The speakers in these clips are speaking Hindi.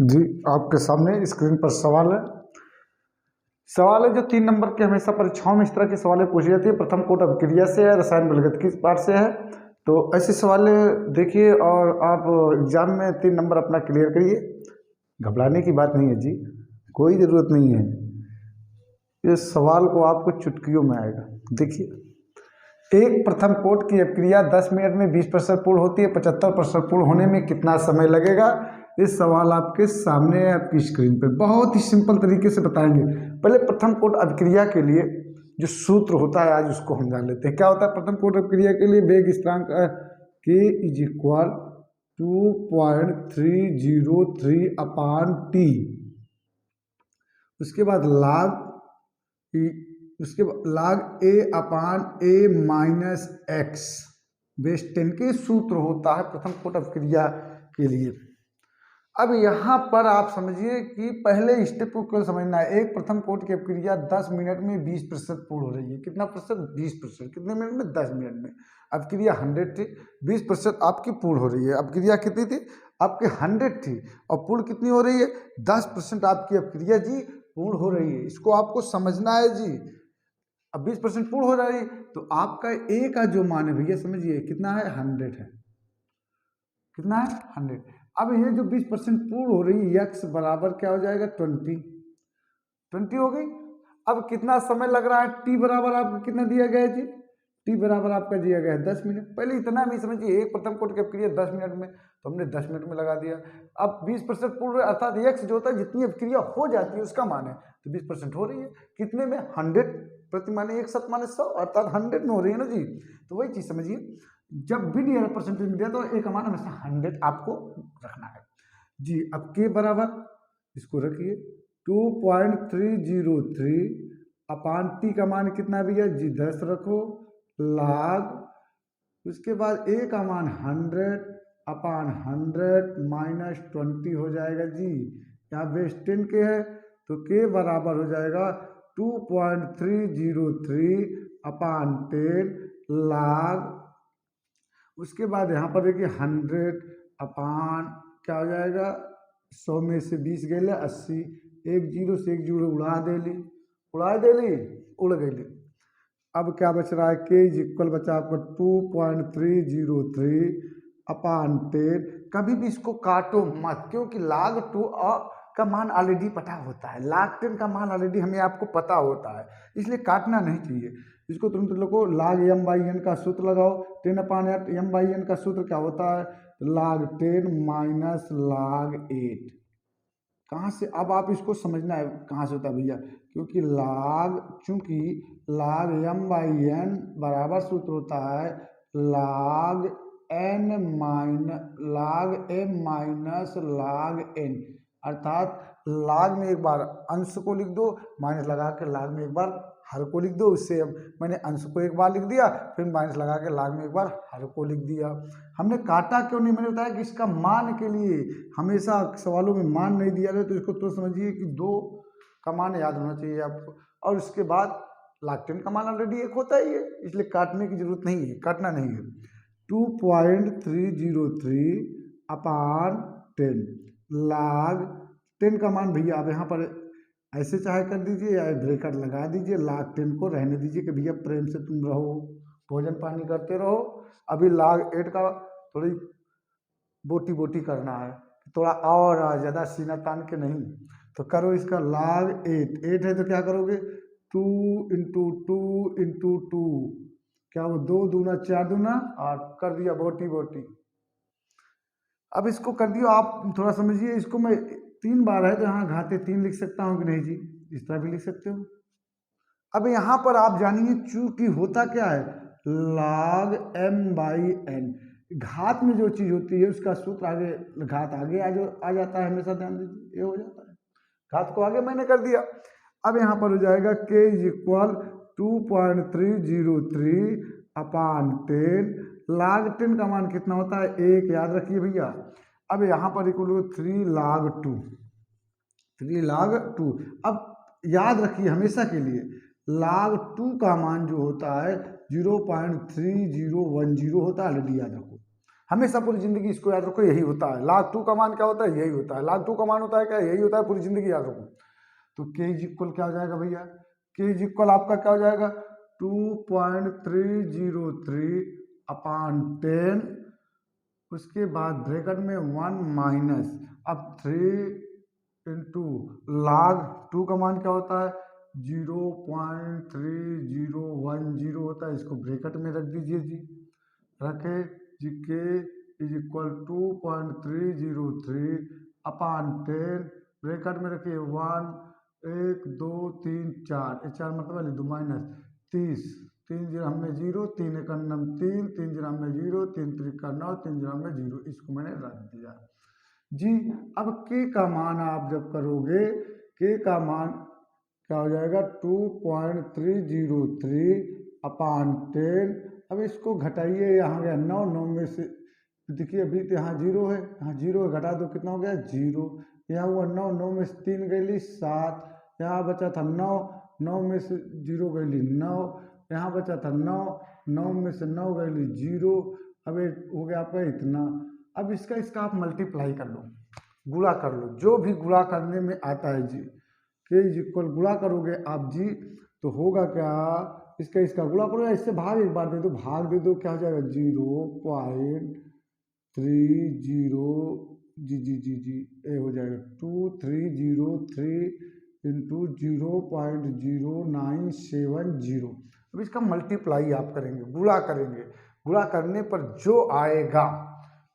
जी, आपके सामने स्क्रीन पर सवाल है जो 3 नंबर के हमेशा परीक्षाओं में इस तरह के सवालें पूछी जाती है। प्रथम कोट अभिक्रिया से है, रसायन बलगत किस पाठ से है। तो ऐसे सवाल देखिए और आप एग्जाम में 3 नंबर अपना क्लियर करिए। घबराने की बात नहीं है जी, कोई ज़रूरत नहीं है। इस सवाल को आपको चुटकियों में आएगा। देखिए, एक प्रथम कोट की अभिक्रिया 10 मिनट में 20% पूर्ण होती है, 75% पूर्ण होने में कितना समय लगेगा। ये सवाल आपके सामने है आपकी स्क्रीन पे। बहुत ही सिंपल तरीके से बताएंगे। पहले प्रथम कोट अभिक्रिया के लिए जो सूत्र होता है आज उसको हम जान लेते हैं। क्या होता है प्रथम कोट अभिक्रिया के लिए? वेग स्थिरांक K इज इक्वल 2.303/T। उसके बाद log A/A-x बेस 10 के सूत्र होता है प्रथम कोट अभिक्रिया के लिए। अब यहाँ पर आप समझिए कि पहले स्टेप को क्यों समझना है। एक प्रथम कोट की अभिक्रिया 10 मिनट में 20% पूर्ण हो रही है। कितना प्रतिशत? 20%। कितने मिनट में? 10 मिनट में। अभिक्रिया 100 थी, 20% आपकी पूर्ण हो रही है। अभिक्रिया कितनी थी? आपके 100 थी और पूर्ण कितनी हो रही है? 10% आपकी अभिक्रिया जी पूर्ण हो रही है। इसको आपको समझना है जी। अब 20% पूर्ण हो रही है तो आपका ए का जो मान है भैया समझिए कितना है? 100 है। कितना है? 100। अब ये जो 20% पूर्ण हो रही है x बराबर क्या हो जाएगा? 20 हो गई। अब कितना समय लग रहा है? t बराबर आपको कितना दिया गया है जी? t बराबर आपका दिया गया है 10 मिनट। पहले इतना भी समझिए, एक प्रथम कोट की अभिक्रिया 10 मिनट में, तो हमने 10 मिनट में लगा दिया। अब 20% पूर्ण अर्थात x जो होता है जितनी अभिक्रिया हो जाती है उसका मान है, तो 20% हो रही है। कितने में? 100 प्रति माने 1 7 माने 100 अर्थात 100 में हो रही है ना जी। तो वही चीज समझिए, जब भी डियर परसेंटेज में दिया तो एक मान हमेशा 100 आपको रखना है जी। अब के बराबर इसको रखिए 2.303/T का मान कितना भैया जी? 10 रखो। log उसके बाद ए का मान 100/100 -20 हो जाएगा जी। यहाँ बेस 10 के है तो के बराबर हो जाएगा 2.303/10 log। उसके बाद यहाँ पर देखिए 100 क्या हो जाएगा? 100 में से 20 गए 80, एक जीरो से एक जीरो उड़ा देली, उड़ गई। अब क्या बच रहा है? के इज इक्वल बचा आपको 2.303/10। कभी भी इसको काटो मत, क्योंकि log 2 का मान ऑलरेडी पता होता है, log 10 का मान ऑलरेडी हमें आपको पता होता है, इसलिए काटना नहीं चाहिए। इसको तुरंत लोगों log m/n का सूत्र लगाओ। 10/8 m/n का सूत्र क्या होता है? log 10 minus log 8। कहाँ से? अब आप इसको समझना है कहाँ से होता है भैया, क्योंकि चूंकि log m/n बराबर सूत्र होता है log m minus log n, अर्थात log में एक बार अंश को लिख दो, माइनस लगा के log में एक बार हर को लिख दो। उससे अब मैंने अंश को एक बार लिख दिया, फिर माइनस लगा के log में एक बार हर को लिख दिया। हमने काटा क्यों नहीं? मैंने बताया कि इसका मान के लिए हमेशा सवालों में मान नहीं दिया जाए, तो इसको तो समझिए कि 2 का मान याद होना चाहिए आपको। और उसके बाद log 10 का मान ऑलरेडी 1 होता ही है, इसलिए काटने की जरूरत नहीं है, काटना नहीं है। 2.303/10 log 10 का मान भैया आप यहाँ पर ऐसे चाहे कर दीजिए या ब्रेकेट लगा दीजिए। log 10 को रहने दीजिए कि भैया प्रेम से तुम रहो, भोजन पानी करते रहो। अभी log 8 का थोड़ी बोटी करना है, थोड़ा और ज़्यादा सीना तान के नहीं, तो करो इसका log 8 है तो क्या करोगे? 2 × 2 × 2 क्या वो 2 दूना 4 दूना और कर दिया बोटी। अब इसको कर दियो आप थोड़ा समझिए, इसको मैं 3 बार है तो यहाँ घाते 3 लिख सकता हूँ कि नहीं जी? इस तरह भी लिख सकते हो। अब यहाँ पर आप जानिए चूंकि होता क्या है, log m/n घात में जो चीज होती है उसका सूत्र आगे, घात आगे आ जाता है हमेशा, ध्यान दीजिए ये हो जाता है। घात को आगे मैंने कर दिया। अब यहाँ पर हो जाएगा k इज इक्वल 2.303/10 log 10 का मान कितना होता है? 1, याद रखिए भैया। अब यहाँ पर इक्वल 3 log 2। अब याद रखिए हमेशा के लिए log 2 का मान जो होता है 0.3010 होता है, ऑलरेडी याद रखो। हमेशा पूरी जिंदगी इसको याद रखो, यही होता है। log 2 का मान क्या होता है, यही होता है। log 2 का मान होता है क्या, यही होता है, पूरी जिंदगी याद रखो। तो k इज इक्वल क्या हो जाएगा भैया, k इज इक्वल आपका क्या हो जाएगा 2.303 अपॉन 10, उसके बाद ब्रैकेट में 1 माइनस, अब 3 इंटू log 2 का मान क्या होता है 0.3010 होता है, इसको ब्रैकेट में रख दीजिए जी, रखे जी। के इज इक्वल 2.303 अपॉन 10, ब्रैकेट में रखिए 1, 1 2 3 4, 4 मतलब वाली 2 माइनस 30, 3 जीरो में 0, 3 एक नम 3, 3 जीरो में 0, 3 3 9, 3 जीरो में 0, इसको मैंने रख दिया जी। अब के का मान आप जब करोगे, के का मान क्या हो जाएगा 2.303 अपॉन 10। अब इसको घटाइए, यहाँ गया 9, 9 में से देखिए अभी तो यहाँ 0 है, यहाँ 0 है, घटा दो कितना हो गया 0, यहाँ हुआ 9, 9 में से 3 गई 7, यहाँ बचा था 9, 9 में से 0 गई 9, यहाँ बचा था 9, 9 में से 9 गई 0। अब ये हो गया आपका इतना। अब इसका आप मल्टीप्लाई कर लो, गुणा कर लो, जो भी गुणा करने में आता है जी। के इज इक्वल गुणा करोगे आप जी तो होगा क्या, इसका गुणा करो या इससे भाग एक बार दे दो, भाग दे दो, क्या हो जाएगा 0.303 जी ए हो जाएगा 2303 इंटू 0.0970। अब इसका मल्टीप्लाई आप करेंगे, गुणा करेंगे, गुणा करने पर जो आएगा,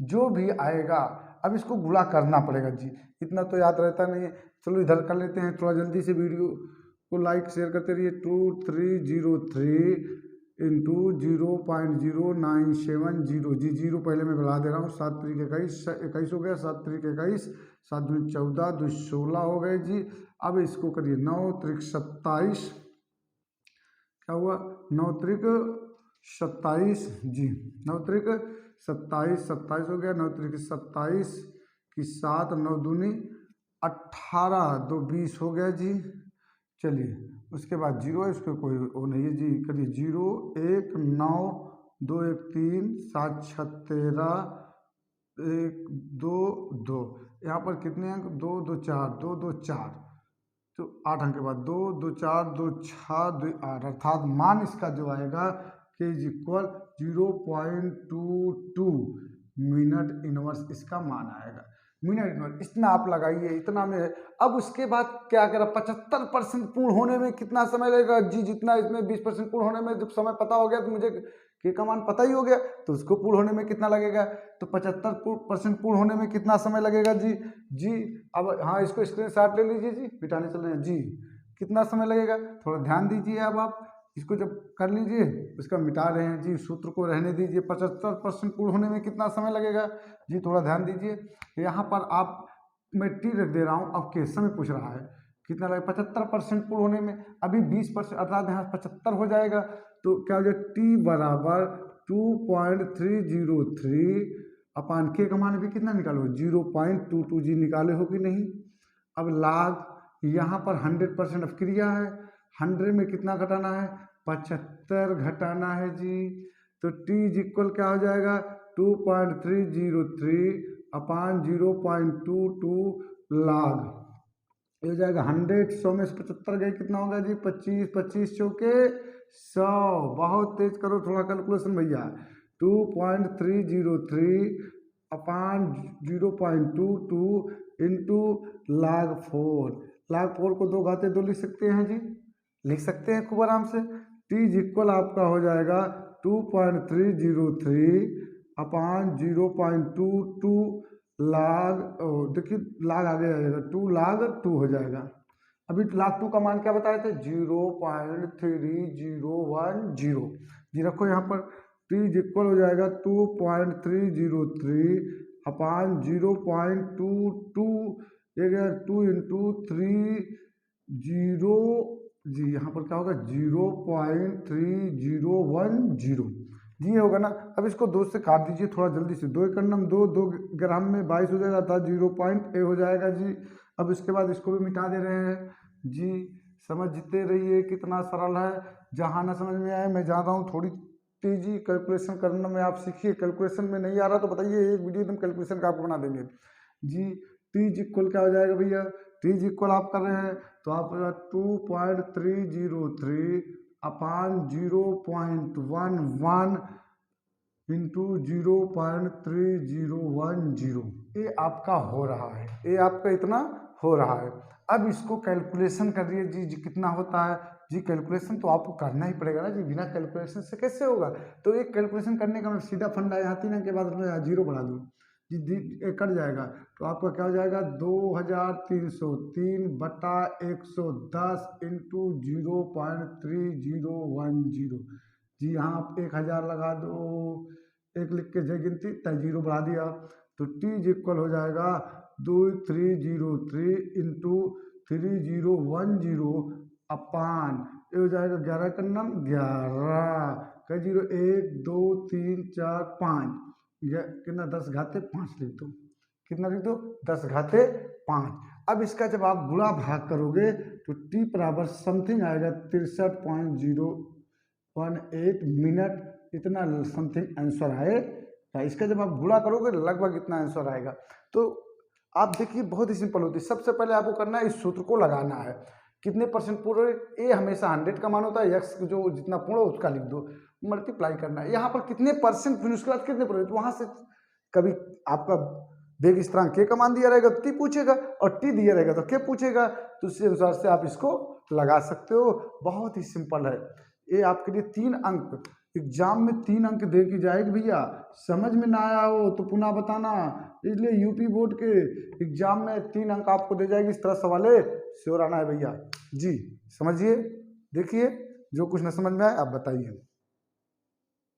जो भी आएगा, अब इसको गुणा करना पड़ेगा जी, इतना तो याद रहता नहीं है। चलो इधर कर लेते हैं, थोड़ा जल्दी से वीडियो को लाइक शेयर करते रहिए। 2303 इंटू 0.0970 जी, 0 पहले मैं बढ़ा दे रहा हूँ, 7 3 21 हो गया, 7 3 21, 7 2 14, 2 16 हो गए जी। अब इसको करिए 9 3 27, क्या हुआ 9 3 27 जी, 9 3 27, 27 हो गया, 9 3 27 की 7, 9 दूनी 18, 2 20 हो गया जी। चलिए उसके बाद 0 है, उसको कोई वो नहीं है जी, करिए 0 1 9 2 1 3 7 6 13 1 2 2, यहाँ पर कितने अंक 2 2 4 2 2 4, तो 8 अंक के बाद 2 2 4 2 6 2 8, अर्थात मान इसका जो आएगा के इज इक्वल 0.22 मिनट इनवर्स इसका मान आएगा। मिनट इनवर्स इतना आप लगाइए, इतना में। अब उसके बाद क्या करा, 75% पूर्ण होने में कितना समय लगेगा जी, जितना इसमें 20% पूर्ण होने में जब समय पता हो गया तो मुझे के का मान पता ही हो गया, तो उसको पूर्ण होने में कितना लगेगा, तो 75% पूर्ण होने में कितना समय लगेगा जी। अब हाँ इसको स्क्रीनशॉट ले लीजिए जी, मिटाने चल रहे हैं जी, कितना समय लगेगा थोड़ा ध्यान दीजिए। अब आप इसको जब कर लीजिए, इसका मिटा रहे हैं जी, सूत्र को रहने दीजिए। 75% पूर्ण होने में कितना समय लगेगा जी, थोड़ा ध्यान दीजिए। यहाँ पर आप मैं टी रख दे रहा हूँ, अब क्वेश्चन में पूछ रहा है कितना लगेगा 75% पूर्ण होने में, अभी 20% अर्थात यहाँ 75 हो जाएगा, तो क्या हो जाएगा टी बराबर 2.303 अपान के का मान भी कितना निकालो 0.22 जी, निकाले हो कि नहीं। अब लाग यहाँ पर 100% अब क्रिया है, 100 में कितना घटाना है 75 घटाना है जी, तो टी इज इक्वल क्या हो जाएगा 2.303 अपान 0.22 लाग, ये हो जाएगा 100, 100 में से 75 गए कितना होगा जी 25, 25 चौके 100, बहुत तेज करो थोड़ा कैलकुलेशन भैया। 2.303 अपान 0.22 इंटू लाग 4, लाग 4 को 2 घाते 2 लिख सकते हैं जी, लिख सकते हैं खूब आराम से। टी इज इक्वल आपका हो जाएगा 2.303 अपान 0.22 लाग, देखिए लाग आगे आ जाएगा 2 लाग 2 हो जाएगा। अभी लाग 2 का मान क्या बताए थे 0.3010 जी, रखो यहाँ पर टी इज इक्वल हो जाएगा 2.303 अपान 0.22, ये गया 2 इंटू 3 0 जी, यहाँ पर क्या होगा 0.3010 जी, ये होगा ना। अब इसको 2 से काट दीजिए थोड़ा जल्दी से, 2 एक नम 2, 2 ग्राम में 22 हो जाएगा था 0.a हो जाएगा जी। अब इसके बाद इसको भी मिटा दे रहे हैं जी, समझते रहिए कितना सरल है। जहाँ ना समझ में आए मैं जा रहा हूँ थोड़ी टीजी कैलकुलेशन करने में आप सीखिए। कैलकुलेशन में नहीं आ रहा तो बताइए, एक वीडियो एकदम कैलकुलेशन का आपको बना देंगे जी। टी इज इक्वल क्या हो जाएगा भैया, टी इज इक्वल आप कर रहे हैं तो आप 2.303 अपान 0.11 इंटू 0.3010, ये आपका हो रहा है, ये आपका इतना हो रहा है। अब इसको कैलकुलेशन करिए जी कितना होता है जी। कैलकुलेशन तो आपको करना ही पड़ेगा ना जी, बिना कैलकुलेशन से कैसे होगा। तो एक कैलकुलेशन करने का मैं सीधा फंडा यहाँ 3 अंक के बाद मैं 0 बढ़ा दूँ जी, कट जाएगा तो आपका क्या हो जाएगा 2303 बटा 110 इंटू 0.3010 जी। यहाँ आप 1000 लगा दो, एक लिख के जय गिनती तय 0 बढ़ा दिया तो टी इज इक्वल हो जाएगा 2303 इंटू 3010 अपान ये हो जाएगा 11 का नाम 11 का 0 1 2 3 4 5 कितना 10 घाते 5 लिख दो, कितना लिख दो 10 घाते 5। अब इसका जब आप गुणा भाग करोगे तो टी बराबर समथिंग आएगा 63.018 मिनट, इतना समथिंग आंसर आएगा। इसका जब आप गुणा करोगे लगभग इतना आंसर आएगा। तो आप देखिए बहुत ही सिंपल होती है। सबसे पहले आपको करना है इस सूत्र को लगाना है, कितने परसेंट पूर्ण, ए हमेशा 100 का मान होता है, एक्स जो जितना पूर्ण हो उसका लिख दो, मल्टीप्लाई करना है। यहाँ पर कितने परसेंट, फिर उसके बाद कितने परसेंट, वहाँ से कभी आपका बेग स्थिरांक के का मान दिया रहेगा तो टी पूछेगा और टी दिया रहेगा तो के पूछेगा, तो उसी अनुसार से आप इसको लगा सकते हो। बहुत ही सिंपल है ये। आपके लिए 3 अंक एग्जाम में 3 अंक दे की जाएगी भैया। समझ में ना आया हो तो पुनः बताना, इसलिए यूपी बोर्ड के एग्जाम में 3 अंक आपको दे जाएगी। इस तरह सवाले श्योर आना है भैया जी। समझिए, देखिए जो कुछ न समझ में आए आप बताइए।